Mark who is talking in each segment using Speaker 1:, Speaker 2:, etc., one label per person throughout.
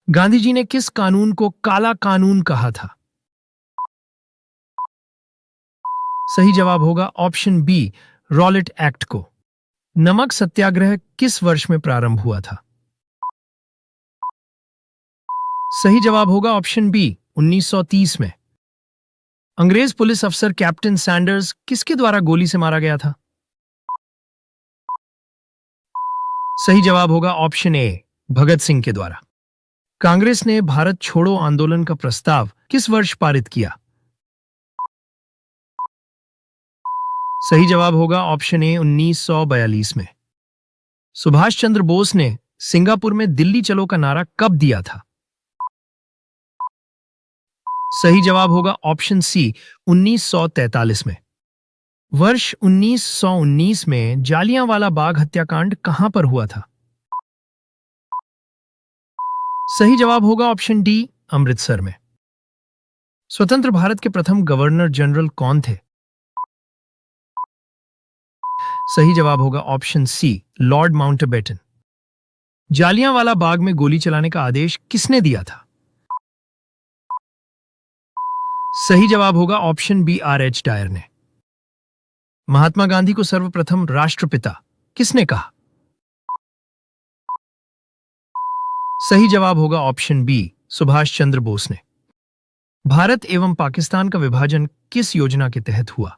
Speaker 1: गांधी जी ने किस कानून को काला कानून कहा था? सही जवाब होगा ऑप्शन बी, रॉलेट एक्ट को। नमक सत्याग्रह किस वर्ष में प्रारंभ हुआ था? सही जवाब होगा ऑप्शन बी, 1930 में। अंग्रेज पुलिस अफसर कैप्टन सैंडर्स किसके द्वारा गोली से मारा गया था? सही जवाब होगा ऑप्शन ए, भगत सिंह के द्वारा। कांग्रेस ने भारत छोड़ो आंदोलन का प्रस्ताव किस वर्ष पारित किया? सही जवाब होगा ऑप्शन ए, 1942 में। सुभाष चंद्र बोस ने सिंगापुर में दिल्ली चलो का नारा कब दिया था? सही जवाब होगा ऑप्शन सी, 1943 में। वर्ष 1919 में जालियांवाला बाग हत्याकांड कहां पर हुआ था? सही जवाब होगा ऑप्शन डी, अमृतसर में। स्वतंत्र भारत के प्रथम गवर्नर जनरल कौन थे? सही जवाब होगा option C, Lord Mountbatten. Jallianwala Bagh में गोली चलाने का आदेश किसने दिया था? सही जवाब होगा option B, R H Dyer ने। महात्मा गांधी को सर्वप्रथम राष्ट्रपिता किसने कहा? सही जवाब होगा ऑप्शन बी, सुभाष चंद्र बोस ने। भारत एवं पाकिस्तान का विभाजन किस योजना के तहत हुआ?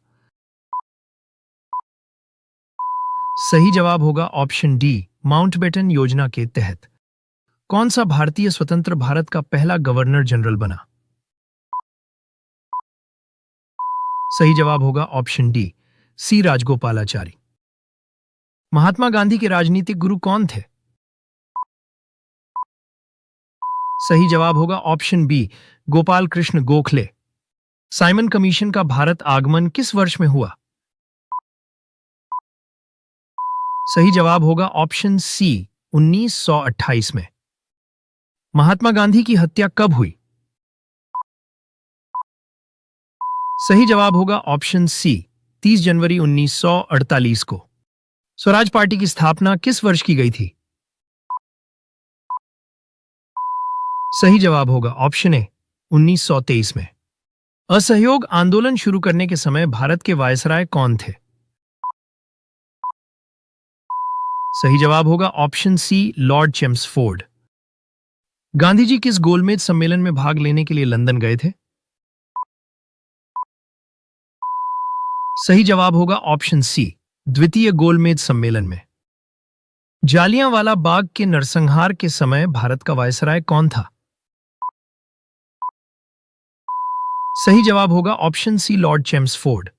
Speaker 1: सही जवाब होगा ऑप्शन डी, माउंटबेटन योजना के तहत। कौन सा भारतीय स्वतंत्र भारत का पहला गवर्नर जनरल बना? सही जवाब होगा option D, C Rajagopalachari. Mahatma Gandhi के राजनीतिक गुरु कौन थे? सही जवाब होगा option B, Gopal Krishna Gokhale. Simon Commission का भारत आगमन किस वर्ष में हुआ? सही जवाब होगा ऑप्शन सी, 1928 में। महात्मा गांधी की हत्या कब हुई? सही जवाब होगा ऑप्शन सी, 30 जनवरी 1948 को। स्वराज पार्टी की स्थापना किस वर्ष की गई थी? सही जवाब होगा ऑप्शन ए, 1923 में। असहयोग आंदोलन शुरू करने के समय भारत के वायसराय कौन थे? सही जवाब होगा option C, Lord Chelmsford. Gandhi ji किस गोलमेज सम्मेलन में भाग लेने के लिए लंदन गए थे? सही जवाब होगा ऑप्शन सी, द्वितीय गोलमेज सम्मेलन में। जालियांवाला बाग के नरसंहार के समय भारत का वायसराय कौन था? सही जवाब होगा ऑप्शन सी, लॉर्ड चेम्सफोर्ड।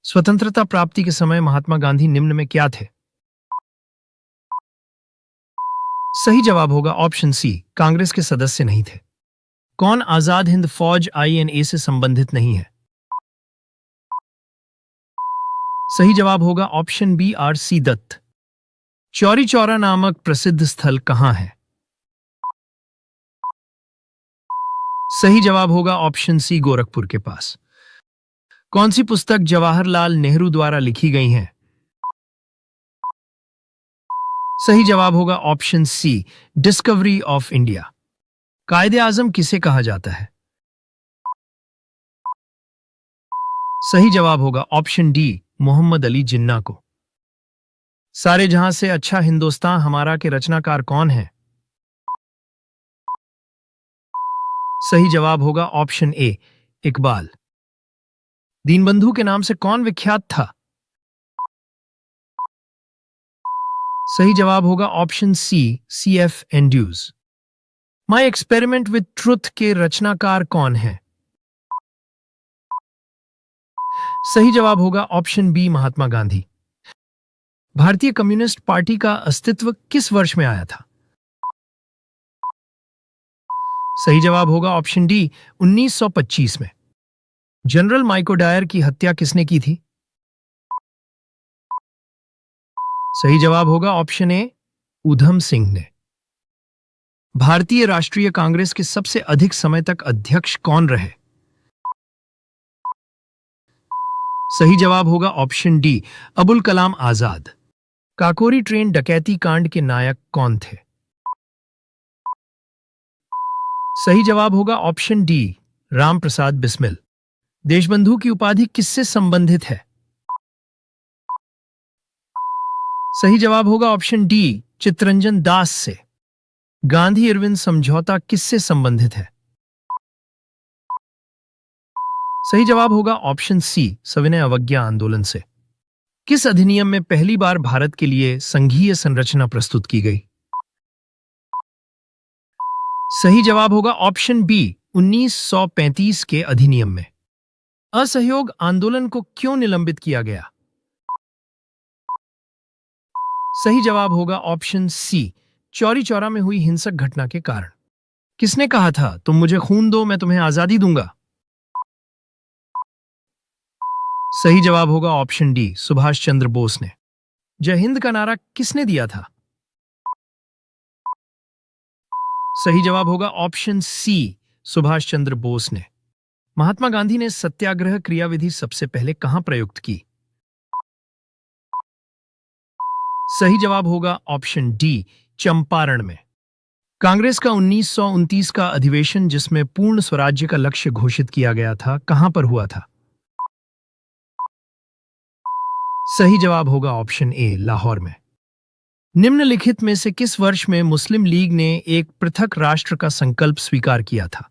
Speaker 1: स्वतंत्रता प्राप्ति के समय महात्मा गांधी निम्न में क्या थे? सही जवाब होगा ऑप्शन सी, कांग्रेस के सदस्य नहीं थे। कौन आजाद हिंद फौज INA से संबंधित नहीं है? सही जवाब होगा option B, RC Dutt. Chauri Chaura नामक प्रसिद्ध स्थल कहां है? सही जवाब होगा ऑप्शन सी, गोरखपुर के पास। कौन सी पुस्तक जवाहरलाल नेहरू द्वारा लिखी गई है? सही जवाब होगा option C, discovery of India. Quaide Azam किसे कहा जाता है? सही जवाब होगा ऑप्शन डी, मोहम्मद अली जिन्ना को। सारे जहां से अच्छा हिंदुस्तान हमारा के रचनाकार कौन है? सही जवाब होगा ऑप्शन ए, इकबाल। दीनबंधु के नाम से कौन विख्यात था? सही जवाब होगा option C, CF Andrews. My experiment with truth के रचनाकार कौन है? सही जवाब होगा ऑप्शन बी, महात्मा गांधी। भारतीय कम्युनिस्ट पार्टी का अस्तित्व किस वर्ष में आया था? सही जवाब होगा ऑप्शन डी, 1925 में। जनरल माइको डायर की हत्या किसने की थी? सही जवाब होगा ऑप्शन ए, ऊधम सिंह ने। भारतीय राष्ट्रीय कांग्रेस के सबसे अधिक समय तक अध्यक्ष कौन रहे? सही जवाब होगा option D, Abul Kalam Azad. Kakori train डकैती कांड के नायक कौन थे? सही जवाब होगा ऑप्शन डी, राम प्रसाद बिस्मिल। देशबंधु की उपाधि किससे संबंधित है? सही जवाब होगा ऑप्शन डी, चित्तरंजन दास से। गांधी इरविन समझौता किससे संबंधित है? सही जवाब होगा ऑप्शन सी, सविनय अवज्ञा आंदोलन से। किस अधिनियम में पहली बार भारत के लिए संघीय संरचना प्रस्तुत की गई? सही जवाब होगा ऑप्शन बी, 1935 के अधिनियम में। असहयोग आंदोलन को क्यों निलंबित किया गया? सही जवाब होगा ऑप्शन सी, चौरी चौरा में हुई हिंसक घटना के कारण। किसने कहा था तुम मुझे खून दो मैं तुम्हें आजादी दूंगा? सही जवाब होगा ऑप्शन डी, सुभाष चंद्र बोस ने। जय हिंद का नारा किसने दिया था? सही जवाब होगा ऑप्शन सी, सुभाष चंद्र बोस ने। महात्मा गांधी ने सत्याग्रह क्रियाविधि सबसे पहले कहां प्रयुक्त की? सही जवाब होगा ऑप्शन डी, चंपारण में। कांग्रेस का 1929 का अधिवेशन जिसमें पूर्ण स्वराज्य का लक्ष्य घोषित किया गया था, कहां पर हुआ था? सही जवाब होगा ऑप्शन ए, लाहौर में। निम्नलिखित में से किस वर्ष में मुस्लिम लीग ने एक पृथक राष्ट्र का संकल्प स्वीकार किया था?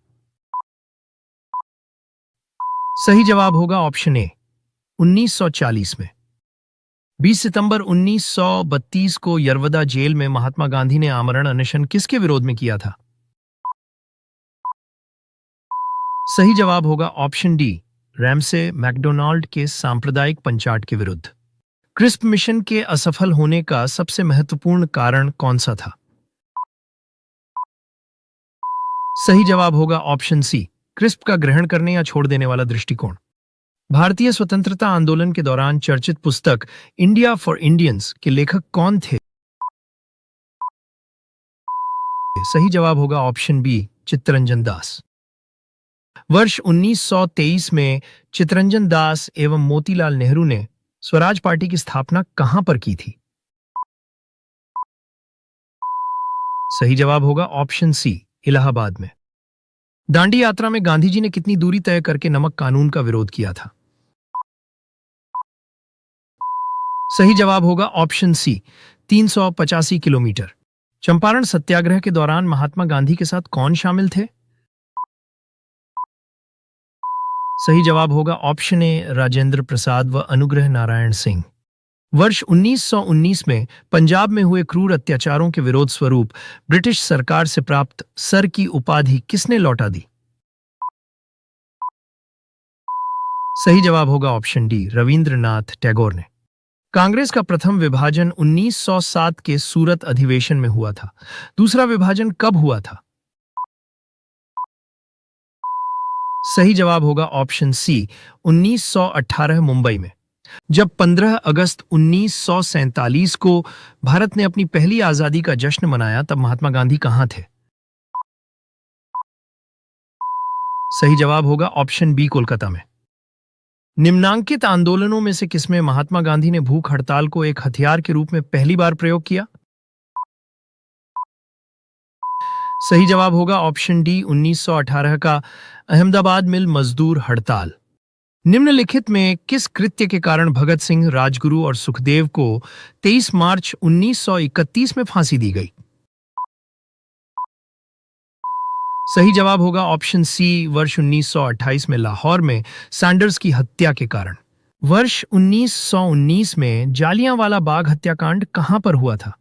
Speaker 1: सही जवाब होगा ऑप्शन ए, 1940 में। 20 सितंबर 1932 को यरवदा जेल में महात्मा गांधी ने आमरण अनशन किसके विरोध में किया था? सही जवाब होगा ऑप्शन डी, रैमसे मैकडोनाल्ड के सांप्रदायिक पंचाट के विरुद्ध। क्रिस्प मिशन के असफल होने का सबसे महत्वपूर्ण कारण कौन सा था? सही जवाब होगा ऑप्शन सी, क्रिस्प का ग्रहण करने या छोड़ देने वाला दृष्टिकोण। भारतीय स्वतंत्रता आंदोलन के दौरान चर्चित पुस्तक इंडिया फॉर इंडियंस के लेखक कौन थे? सही जवाब होगा ऑप्शन बी, चित्तरंजन दास। वर्ष 1923 में चित्तरंजन दास एवं मोतीलाल नेहरू ने स्वराज पार्टी की स्थापना कहां पर की थी? सही जवाब होगा ऑप्शन सी, इलाहाबाद में। दांडी यात्रा में गांधी जी ने कितनी दूरी तय करके नमक कानून का विरोध किया था? सही जवाब होगा ऑप्शन सी, 385 किलोमीटर। चंपारण सत्याग्रह के दौरान महात्मा गांधी के साथ कौन शामिल थे? सही जवाब होगा ऑप्शन ए, राजेंद्र प्रसाद व अनुग्रह नारायण सिंह। वर्ष 1919 में पंजाब में हुए क्रूर अत्याचारों के विरोध स्वरूप ब्रिटिश सरकार से प्राप्त सर की उपाधि किसने लौटा दी? सही जवाब होगा ऑप्शन डी, रविंद्रनाथ टैगोर ने। कांग्रेस का प्रथम विभाजन 1907 के सूरत अधिवेशन में हुआ था। दूसरा विभाजन कब हुआ था? सही जवाब होगा ऑप्शन सी, 1918 मुंबई में। जब 15 अगस्त 1947 को भारत ने अपनी पहली आजादी का जश्न मनाया तब महात्मा गांधी कहां थे? सही जवाब होगा ऑप्शन बी, कोलकाता में। निम्नांकित आंदोलनों में से किसमें महात्मा गांधी ने भूख हड़ताल को एक हथियार के रूप में पहली बार प्रयोग किया? सही जवाब होगा ऑप्शन डी, 1918 का अहमदाबाद मिल मजदूर हड़ताल। निम्नलिखित में किस कृत्य के कारण भगत सिंह, राजगुरु और सुखदेव को 23 मार्च 1931 में फांसी दी गई? सही जवाब होगा ऑप्शन सी, वर्ष 1928 में लाहौर में सैंडर्स की हत्या के कारण। वर्ष 1919 में जालियांवाला बाग हत्याकांड कहां पर हुआ था?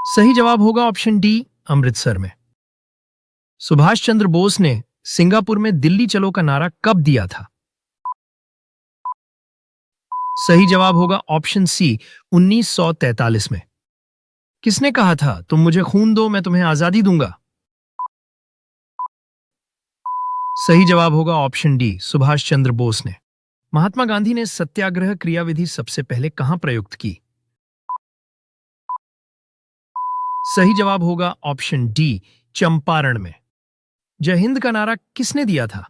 Speaker 1: सही जवाब होगा ऑप्शन डी, अमृतसर में। सुभाष चंद्र बोस ने सिंगापुर में दिल्ली चलो का नारा कब दिया था? सही जवाब होगा ऑप्शन सी, 1943 में। किसने कहा था तुम मुझे खून दो मैं तुम्हें आजादी दूंगा? सही जवाब होगा ऑप्शन डी, सुभाष चंद्र बोस ने। महात्मा गांधी ने सत्याग्रह क्रियाविधि सबसे पहले कहां प्रयुक्त की? सही जवाब होगा ऑप्शन डी, चंपारण में। जय हिंद का नारा किसने दिया था?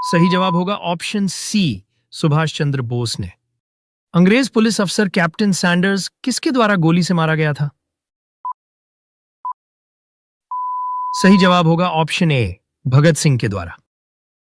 Speaker 1: सही जवाब होगा ऑप्शन सी, सुभाष चंद्र बोस ने। अंग्रेज पुलिस अफसर कैप्टन सैंडर्स किसके द्वारा गोली से मारा गया था? सही जवाब होगा ऑप्शन ए, भगत सिंह के द्वारा।